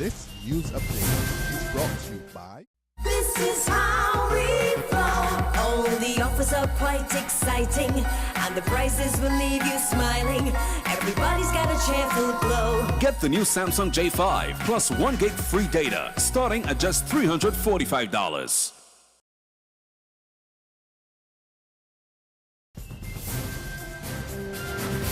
This news update is brought to you by... This is how we flow. Oh, the offers are quite exciting, and the prices will leave you smiling. Everybody's got a cheerful glow. Get the new Samsung J5 plus 1 gig free data starting at just $345.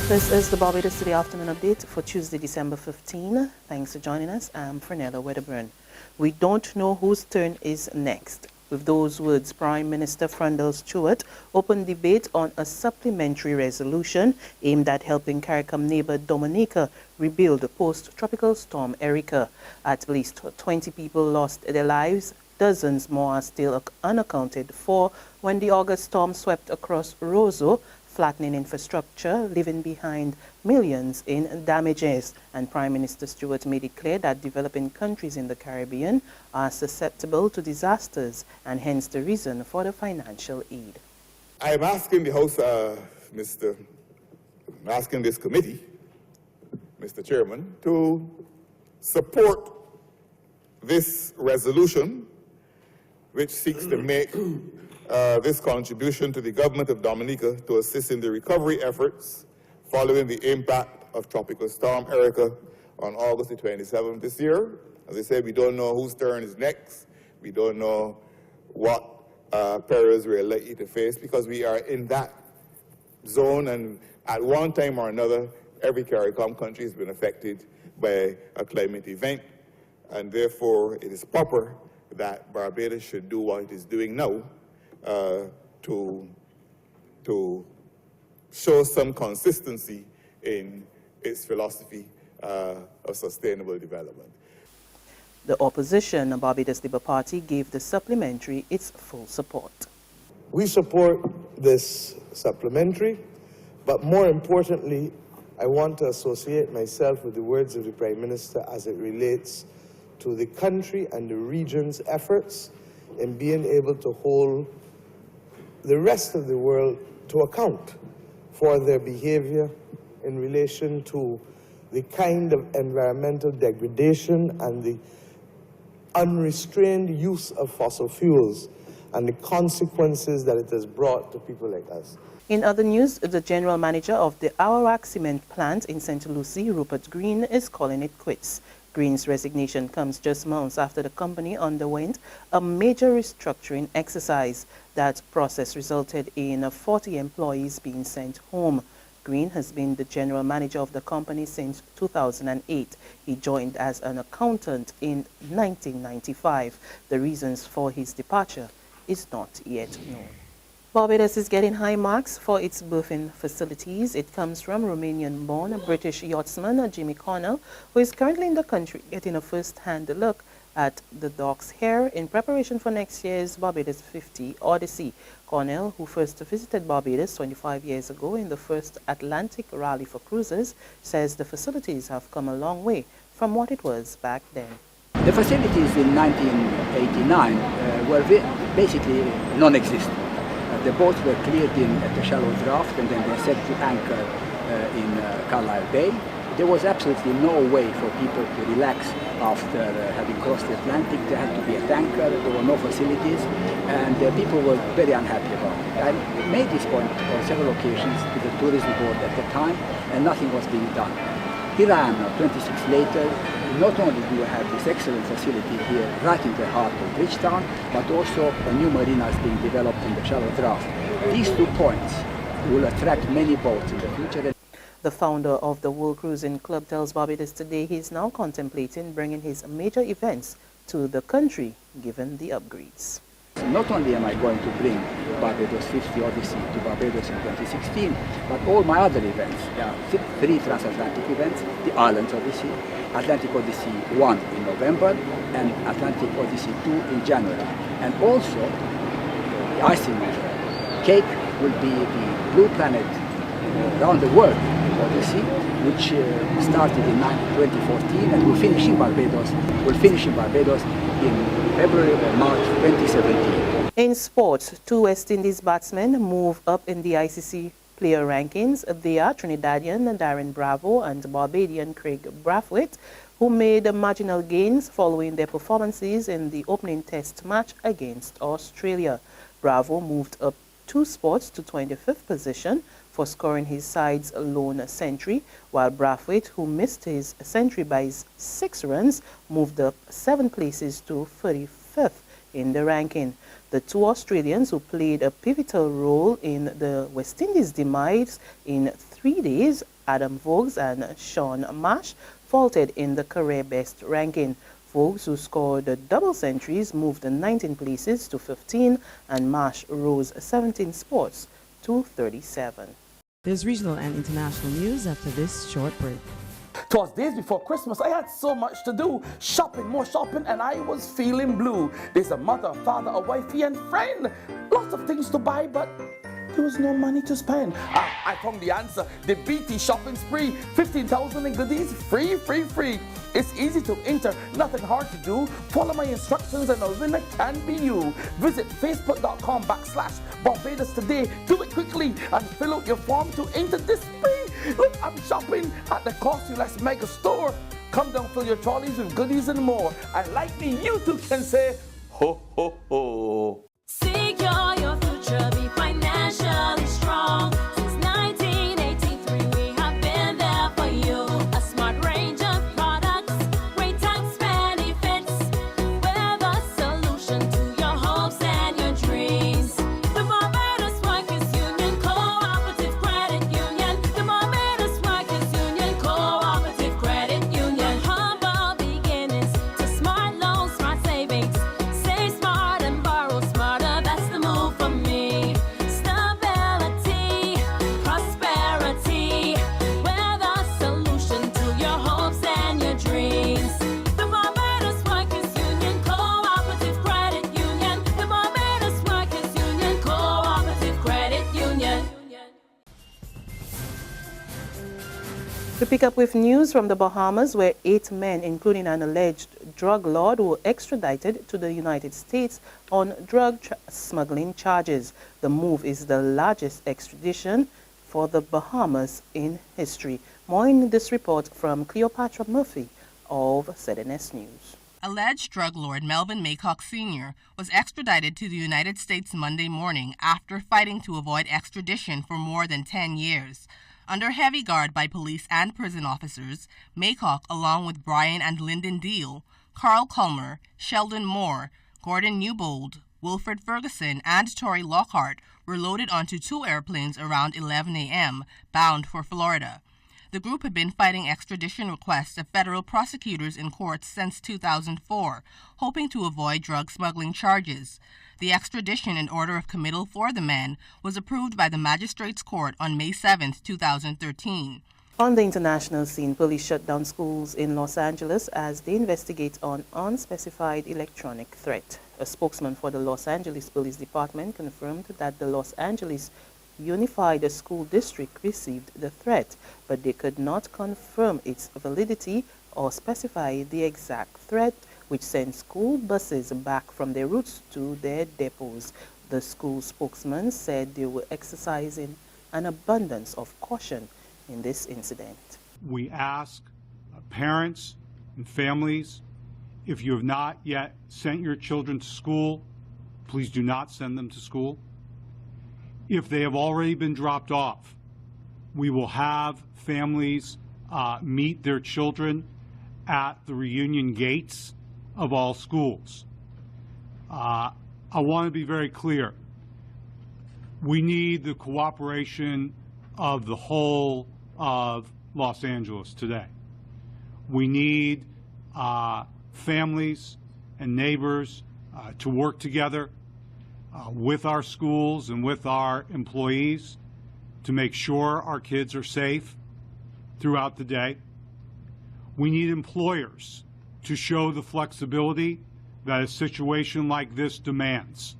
This is the Barbados Today Afternoon Update for Tuesday, December 15. Thanks for joining us. I'm Fernella Wedderburn. We don't know whose turn is next. With those words, Prime Minister Frundle Stewart opened debate on a supplementary resolution aimed at helping CARICOM neighbor Dominica rebuild post-tropical storm Erica. At least 20 people lost their lives. Dozens more are still unaccounted for when the August storm swept across Roseau, flattening infrastructure, leaving behind millions in damages. And Prime Minister Stewart made it clear that developing countries in the Caribbean are susceptible to disasters, and hence the reason for the financial aid. I am asking the House, asking this committee, Mr. Chairman, to support this resolution which seeks to make this contribution to the government of Dominica to assist in the recovery efforts following the impact of Tropical Storm Erica on August the 27th this year. As I said, we don't know whose turn is next. We don't know what perils we are likely to face because we are in that zone, and at one time or another, every CARICOM country has been affected by a climate event, and therefore it is proper that Barbados should do what it is doing now to show some consistency in its philosophy of sustainable development. The opposition, Barbados Labour Party, gave the supplementary its full support. We support this supplementary, but more importantly, I want to associate myself with the words of the Prime Minister as it relates to the country and the region's efforts in being able to hold the rest of the world to account for their behavior in relation to the kind of environmental degradation and the unrestrained use of fossil fuels and the consequences that it has brought to people like us. In other news, the general manager of the Arawak Cement plant in St. Lucie, Rupert Green, is calling it quits. Green's resignation comes just months after the company underwent a major restructuring exercise. That process resulted in 40 employees being sent home. Green has been the general manager of the company since 2008. He joined as an accountant in 1995. The reasons for his departure is not yet known. Barbados is getting high marks for its berthing facilities. It comes from Romanian-born British yachtsman Jimmy Cornell, who is currently in the country getting a first-hand look at the docks here in preparation for next year's Barbados 50 Odyssey. Cornell, who first visited Barbados 25 years ago in the first Atlantic Rally for Cruisers, says the facilities have come a long way from what it was back then. The facilities in 1989 were basically non-existent. The boats were cleared in at the shallow draft, and then they set to anchor in Carlisle Bay. There was absolutely no way for people to relax after having crossed the Atlantic. There had to be a tanker, there were no facilities, and people were very unhappy about it. I made this point on several occasions to the tourism board at the time, and nothing was being done. Here I am now, 26 later. Not only do we have this excellent facility here right in the heart of Bridgetown, but also a new marina is being developed in the shallow draft. These 2 points will attract many boats in the future. The founder of the World Cruising Club tells Barbados Today he is now contemplating bringing his major events to the country, given the upgrades. Not only am I going to bring Barbados 50 Odyssey to Barbados in 2016, but all my other events. There are 3 transatlantic events: the Islands Odyssey, Atlantic Odyssey 1 in November, and Atlantic Odyssey 2 in January. And also, the icing on the cake will be the Blue Planet Round the World Odyssey, which started in 2014 and will finish in Barbados. In February or March 2017. In sports, 2 West Indies batsmen move up in the ICC player rankings. They are Trinidadian Darren and Barbadian Kraigg Brathwaite, who made marginal gains following their performances in the opening test match against Australia. Bravo moved up 2 spots to 25th position for scoring his side's lone century, while Brathwaite, who missed his century by 6 runs, moved up 7 places to 35th in the ranking. The 2 Australians who played a pivotal role in the West Indies' demise in 3 days, Adam Vogts and Sean Marsh, vaulted in the career best ranking. Vogts, who scored double centuries, moved 19 places to 15, and Marsh rose 17 spots to 37. There's regional and international news after this short break. It was days before Christmas. I had so much to do. Shopping, more shopping, and I was feeling blue. There's a mother, father, a wifey, and friend. Lots of things to buy, but there was no money to spend. I found the answer. The BT shopping spree. 15,000 in goodies. Free, free, free. It's easy to enter. Nothing hard to do. Follow my instructions and a winner can be you. Visit facebook.com/Barbados today. Do it quickly and fill out your form to enter this spree. Look, I'm shopping at the Cost You Less Mega Store. Come down, fill your trolleys with goodies and more. And like me, you too can say, ho, ho, ho. Secure your future, be financially strong. Since 1983, we have been there for you. A smart range of products, great tax benefits. We're the solution to your hopes and your dreams. The Barbados Workers Union Cooperative Credit Union. The Barbados Workers Union Cooperative Credit Union. Humble beginnings to smart loans, smart savings. Save smart and borrow smarter. That's the move for me. Stability, prosperity. We're the solution to your hopes and your dreams. The Barbados Workers Union Cooperative Credit Union. The Barbados Workers Union Cooperative Credit Union. To pick up with news from the Bahamas, where 8 men, including an alleged drug lord, were extradited to the United States on drug smuggling charges. The move is the largest extradition for the Bahamas in history. More in this report from Cleopatra Murphy of ZNS News. Alleged drug lord Melvin Maycock Sr. was extradited to the United States Monday morning after fighting to avoid extradition for more than 10 years. Under heavy guard by police and prison officers, Maycock, along with Brian and Lyndon Deal, Carl Culmer, Sheldon Moore, Gordon Newbold, Wilfred Ferguson, and Tory Lockhart were loaded onto 2 airplanes around 11 a.m., bound for Florida. The group had been fighting extradition requests of federal prosecutors in courts since 2004, hoping to avoid drug smuggling charges. The extradition and order of committal for the men was approved by the Magistrates Court on May 7, 2013. On the international scene, police shut down schools in Los Angeles as they investigate an unspecified electronic threat. A spokesman for the Los Angeles Police Department confirmed that the Los Angeles Unified School District received the threat, but they could not confirm its validity or specify the exact threat, which sent school buses back from their routes to their depots. The school spokesman said they were exercising an abundance of caution in this incident. We ask parents and families, if you have not yet sent your children to school, please do not send them to school. If they have already been dropped off, we will have families meet their children at the reunion gates of all schools. I want to be very clear. We need the cooperation of the whole of Los Angeles today. We need families and neighbors to work together with our schools and with our employees to make sure our kids are safe throughout the day. We need employers to show the flexibility that a situation like this demands.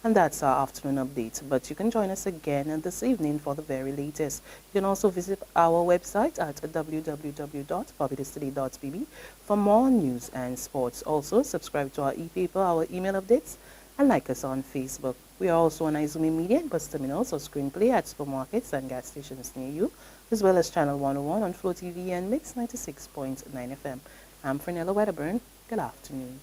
And that's our afternoon update, but you can join us again this evening for the very latest. You can also visit our website at www.barbadostoday.bb for more news and sports. Also, subscribe to our e-paper, our email updates, and like us on Facebook. We are also on Izumi Media and bus terminals or screenplay at supermarkets and gas stations near you, as well as Channel 101 on Flow TV and Mix 96.9 FM. I'm Frenella Wedderburn. Good afternoon.